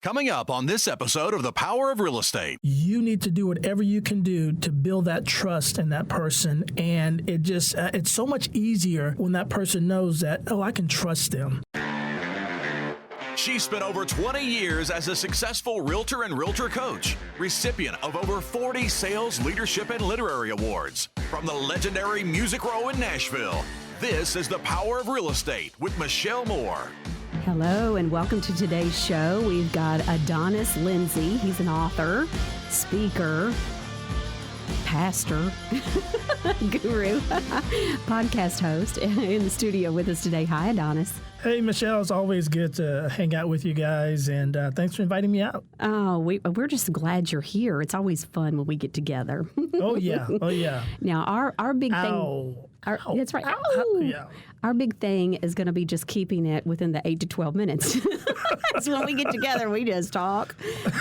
Coming up on this episode of The Power of Real Estate. You need to do whatever you can do to build that trust in that person. And it just, it's so much easier when that person knows that, oh, I can trust them. She spent over 20 years as a successful realtor and realtor coach, recipient of over 40 sales, leadership, and literary awards from the legendary Music Row in Nashville. This is The Power of Real Estate with Michelle Moore. Hello and welcome to today's show. We've got Adonis Lenzy. He's an author, speaker, pastor, guru, podcast host in the studio with us today. Hi, Adonis. Hey, Michelle, it's always good to hang out with you guys, and thanks for inviting me out. Oh, we're just glad you're here. It's always fun when we get together. Oh, yeah. Oh, yeah. Now, our big thing... Ow. That's right. Ow. Yeah. Our big thing is going to be just keeping it within the 8 to 12 minutes. That's when we get together, we just talk.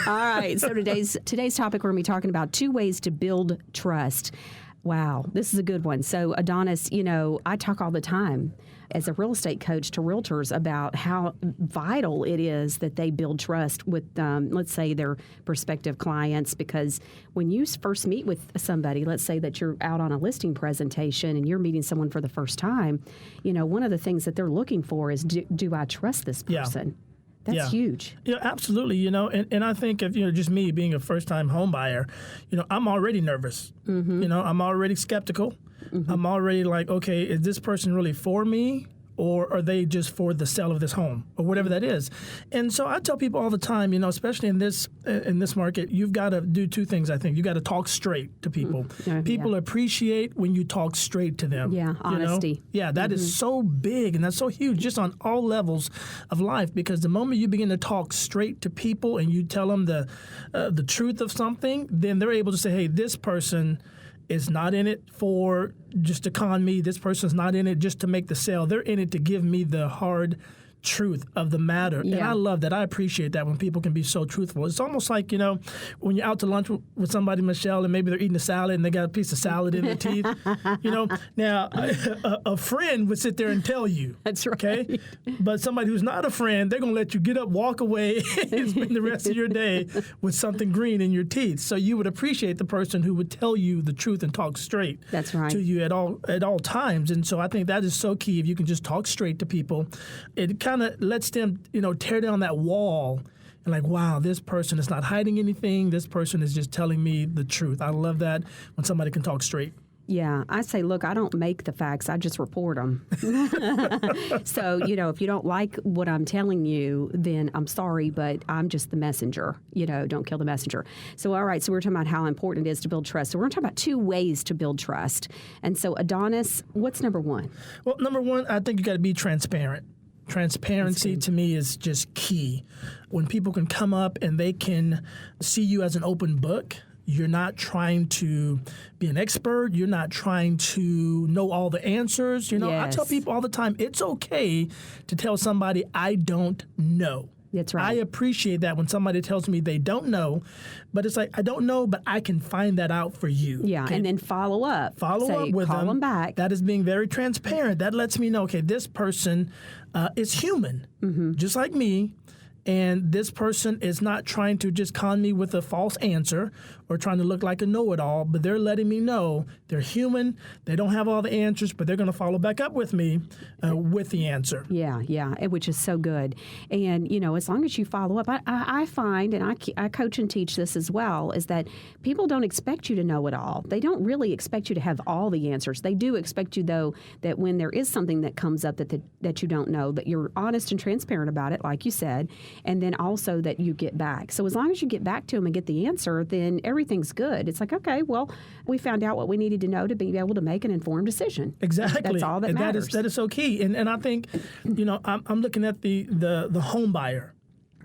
All right. So today's topic, we're going to be talking about 2 ways to build trust. Wow, this is a good one. So Adonis, I talk all the time as a real estate coach to realtors about how vital it is that they build trust with, let's say, their prospective clients, because when you first meet with somebody, let's say that you're out on a listing presentation and you're meeting someone for the first time, one of the things that they're looking for is, do I trust this person? Yeah. That's huge. Yeah, absolutely. And I think if, just me being a first-time home buyer, I'm already nervous. Mm-hmm. I'm already skeptical. Mm-hmm. I'm already like, okay, is this person really for me? Or are they just for the sale of this home or whatever that is? And so I tell people all the time, especially in this market, you've got to do 2 things, I think. You got to talk straight to people. Mm-hmm. People appreciate when you talk straight to them. Yeah, honesty. Yeah, that is so big and that's so huge just on all levels of life, because the moment you begin to talk straight to people and you tell them the truth of something, then they're able to say, hey, this person is not in it for just to con me. This person's not in it just to make the sale. They're in it to give me the hard truth of the matter. Yeah. And I love that. I appreciate that when people can be so truthful. It's almost like, when you're out to lunch with somebody, Michelle, and maybe they're eating a salad and they got a piece of salad in their teeth. Now a friend would sit there and tell you. That's right. Okay? But somebody who's not a friend, they're going to let you get up, walk away, and spend the rest of your day with something green in your teeth. So you would appreciate the person who would tell you the truth and talk straight. That's right. To you at all times. And so I think that is so key. If you can just talk straight to people, it kind of lets them, tear down that wall and like, wow, this person is not hiding anything. This person is just telling me the truth. I love that when somebody can talk straight. Yeah, I say, look, I don't make the facts. I just report them. So, if you don't like what I'm telling you, then I'm sorry, but I'm just the messenger. Don't kill the messenger. So, all right, so we're talking about how important it is to build trust. So we're going to talk about 2 ways to build trust. And so, Adonis, what's number 1? Well, number 1, I think you got to be transparent. Transparency to me is just key. When people can come up and they can see you as an open book, you're not trying to be an expert. You're not trying to know all the answers. Yes. I tell people all the time, it's okay to tell somebody, I don't know. That's right. I appreciate that when somebody tells me they don't know, but it's like, I don't know, but I can find that out for you. Yeah, okay? And then follow up. Follow up with them. Call them back. That is being very transparent. That lets me know, okay, this person is human, just like me. And this person is not trying to just con me with a false answer or trying to look like a know-it-all, but they're letting me know they're human. They don't have all the answers, but they're going to follow back up with me with the answer. Yeah, which is so good. And, as long as you follow up, I find, and I coach and teach this as well, is that people don't expect you to know it all. They don't really expect you to have all the answers. They do expect you, though, that when there is something that comes up that you don't know, that you're honest and transparent about it, like you said, and then also that you get back. So as long as you get back to them and get the answer, then everything's good. It's like, okay, well, we found out what we needed to know to be able to make an informed decision. Exactly. That's all that matters. That is so key. And I think, I'm looking at the home buyer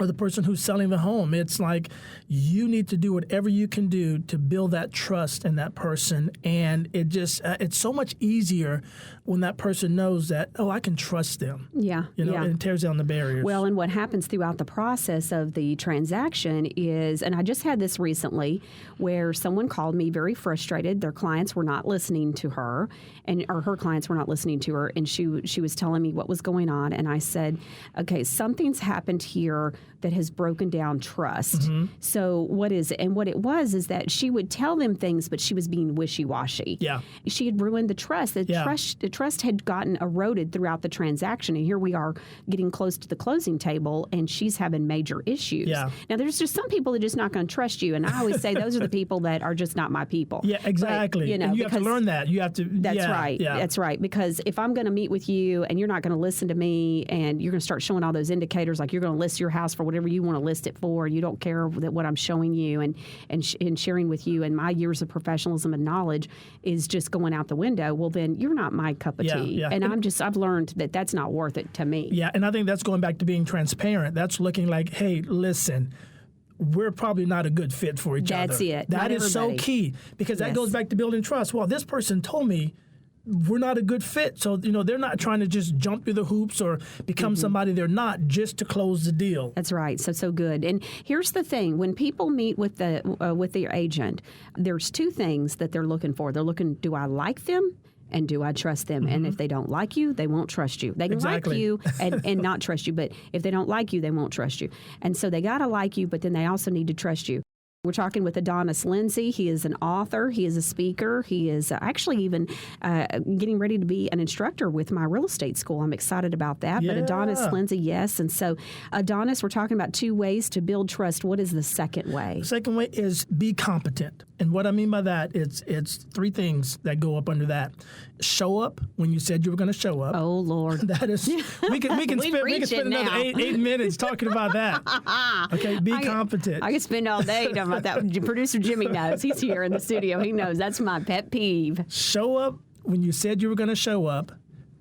or the person who's selling the home. It's like you need to do whatever you can do to build that trust in that person. And it just, it's so much easier when that person knows that, oh, I can trust them. Yeah. And it tears down the barriers. Well, and what happens throughout the process of the transaction is, and I just had this recently, where someone called me very frustrated. Their clients were not listening to her, or her clients were not listening to her, and she was telling me what was going on. And I said, okay, something's happened here. that has broken down trust. So what is it? And what it was is that she would tell them things, but she was being wishy-washy. Yeah. She had ruined the trust. The trust had gotten eroded throughout the transaction. And here we are getting close to the closing table, and she's having major issues. Yeah. Now, there's just some people that are just not going to trust you. And I always say those are the people that are just not my people. Yeah, exactly. But, and you have to learn that. You have to. That's right. Yeah. That's right. Because if I'm going to meet with you and you're not going to listen to me and you're going to start showing all those indicators, like you're going to list your house for whatever you want to list it for, and you don't care that what I'm showing you and sharing with you, and my years of professionalism and knowledge is just going out the window, well, then you're not my cup of tea. Yeah. And I've learned that that's not worth it to me. Yeah, and I think that's going back to being transparent. That's looking like, hey, listen, we're probably not a good fit for each other. That's it. That is so key, because that goes back to building trust. Well, this person told me we're not a good fit. So, they're not trying to just jump through the hoops or become somebody they're not just to close the deal. That's right. So good. And here's the thing. When people meet with their agent, there's two things that they're looking for. They're looking, do I like them? And do I trust them? And if they don't like you, they won't trust you. They can like you and not trust you. But if they don't like you, they won't trust you. And so they got to like you, but then they also need to trust you. We're talking with Adonis Lenzy. He is an author. He is a speaker. He is actually even getting ready to be an instructor with my real estate school. I'm excited about that. Yeah. But Adonis Lenzy, yes. And so, Adonis, we're talking about 2 ways to build trust. What is the second way? The second way is be competent. And what I mean by that, it's 3 things that go up under that. Show up when you said you were going to show up. Oh, Lord. That is, we can spend another 8 minutes talking about that. Okay, be competent. I could spend all day talking about that. Producer Jimmy knows. He's here in the studio. He knows. That's my pet peeve. Show up when you said you were going to show up.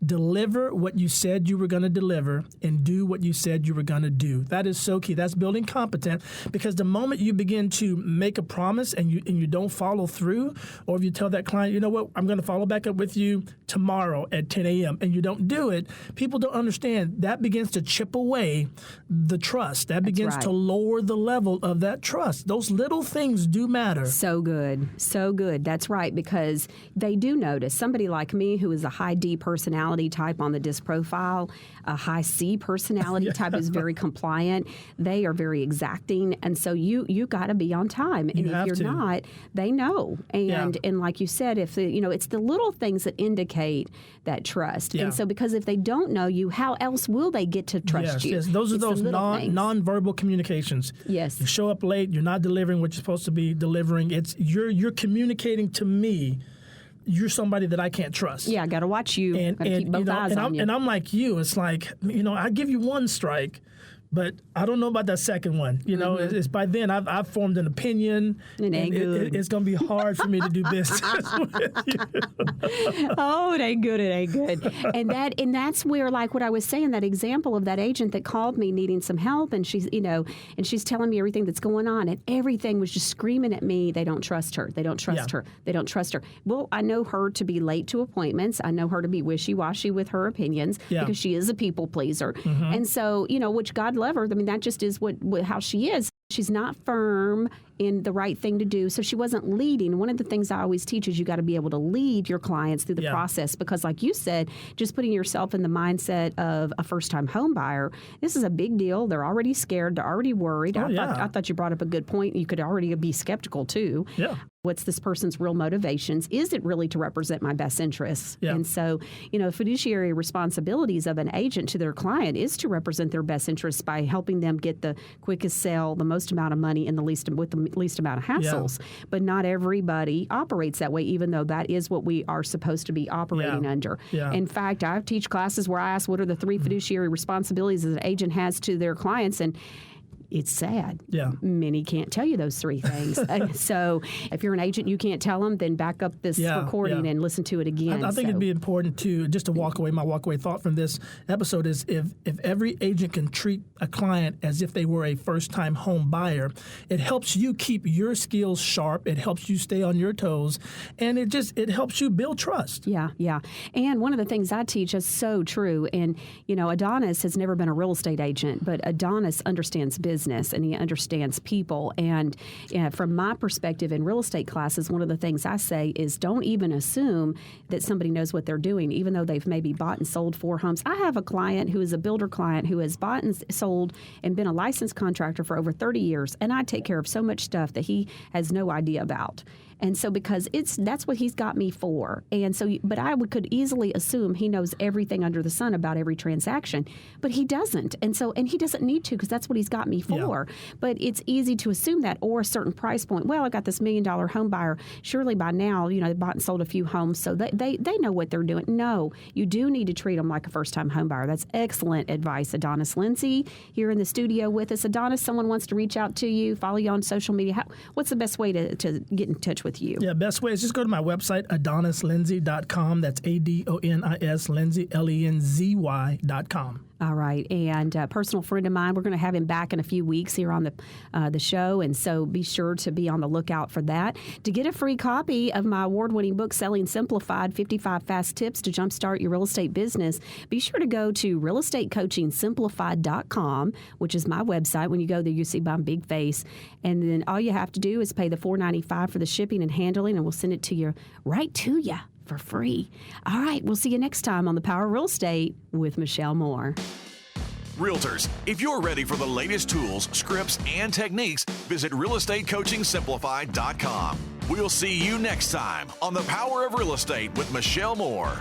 Deliver what you said you were going to deliver, and do what you said you were going to do. That is so key. That's building competent, because the moment you begin to make a promise and you don't follow through, or if you tell that client, you know what, I'm going to follow back up with you tomorrow at 10 a.m. and you don't do it, people don't understand. That begins to chip away the trust. That begins to lower the level of that trust. Those little things do matter. So good. So good. That's right, because they do notice. Somebody like me who is a high D personality type on the DISC profile, a high C personality type is very compliant. They are very exacting, and so you got to be on time. And if you're not, they know. And like you said, if it's the little things that indicate that trust. And so because if they don't know you, how else will they get to trust you? Yes, those are those non-verbal communications. Yes, you show up late, you're not delivering what you're supposed to be delivering. It's you're communicating to me. You're somebody that I can't trust. Yeah, I got to watch you. And keep both eyes on you. And I'm like you. It's like, I give you 1 strike, but I don't know about that second one. It's by then I've formed an opinion. It ain't good. It's going to be hard for me to do business with you. Oh, it ain't good. It ain't good. And that's where, like what I was saying, that example of that agent that called me needing some help, and she's telling me everything that's going on, and everything was just screaming at me. They don't trust her. They don't trust her. They don't trust her. Well, I know her to be late to appointments. I know her to be wishy-washy with her opinions because she is a people pleaser. And so, which God love her. I mean, that just is how she is. She's not firm in the right thing to do, so she wasn't leading. One of the things I always teach is you got to be able to lead your clients through the process, because like you said, just putting yourself in the mindset of a first-time home buyer, this is a big deal. They're already scared. They're already worried. I thought you brought up a good point. You could already be skeptical, too. Yeah. What's this person's real motivations? Is it really to represent my best interests? Yeah. And so, fiduciary responsibilities of an agent to their client is to represent their best interests by helping them get the quickest sale, the most amount of money, and with the least amount of hassles. Yeah. But not everybody operates that way, even though that is what we are supposed to be operating under. Yeah. In fact, I teach classes where I ask what are the 3 fiduciary responsibilities that an agent has to their clients, and it's sad. Yeah. Many can't tell you those 3 things. So if you're an agent, you can't tell them, then back up this recording and listen to it again. I think it'd be important to, just to my walk away thought from this episode is if every agent can treat a client as if they were a first-time home buyer, it helps you keep your skills sharp, it helps you stay on your toes, and it helps you build trust. Yeah, yeah. And one of the things I teach is so true, and Adonis has never been a real estate agent, but Adonis understands business. business and he understands people. And from my perspective in real estate classes, one of the things I say is don't even assume that somebody knows what they're doing, even though they've maybe bought and sold 4 homes. I have a client who is a builder client who has bought and sold and been a licensed contractor for over 30 years, and I take care of so much stuff that he has no idea about. And so because that's what he's got me for. And so, but I could easily assume he knows everything under the sun about every transaction, but he doesn't. And he doesn't need to because that's what he's got me for. Yeah. But it's easy to assume that, or a certain price point. Well, I got this $1 million home buyer. Surely by now, they bought and sold a few homes, so they know what they're doing. No, you do need to treat them like a first-time home buyer. That's excellent advice. Adonis Lenzy here in the studio with us. Adonis, someone wants to reach out to you, follow you on social media. What's the best way to get in touch with you? Yeah, best way is just go to my website, adonislenzy.com. That's ADONIS, Lenzy, LENZY.com. All right. And a personal friend of mine, we're going to have him back in a few weeks here on the show. And so be sure to be on the lookout for that. To get a free copy of my award-winning book, Selling Simplified, 55 Fast Tips to Jumpstart Your Real Estate Business, be sure to go to realestatecoachingsimplified.com, which is my website. When you go there, you see my big face. And then all you have to do is pay the $4.95 for the shipping and handling, and we'll send it to you right to you for free. All right, we'll see you next time on The Power of Real Estate with Michelle Moore. Realtors, if you're ready for the latest tools, scripts, and techniques, visit realestatecoachingsimplified.com. We'll see you next time on The Power of Real Estate with Michelle Moore.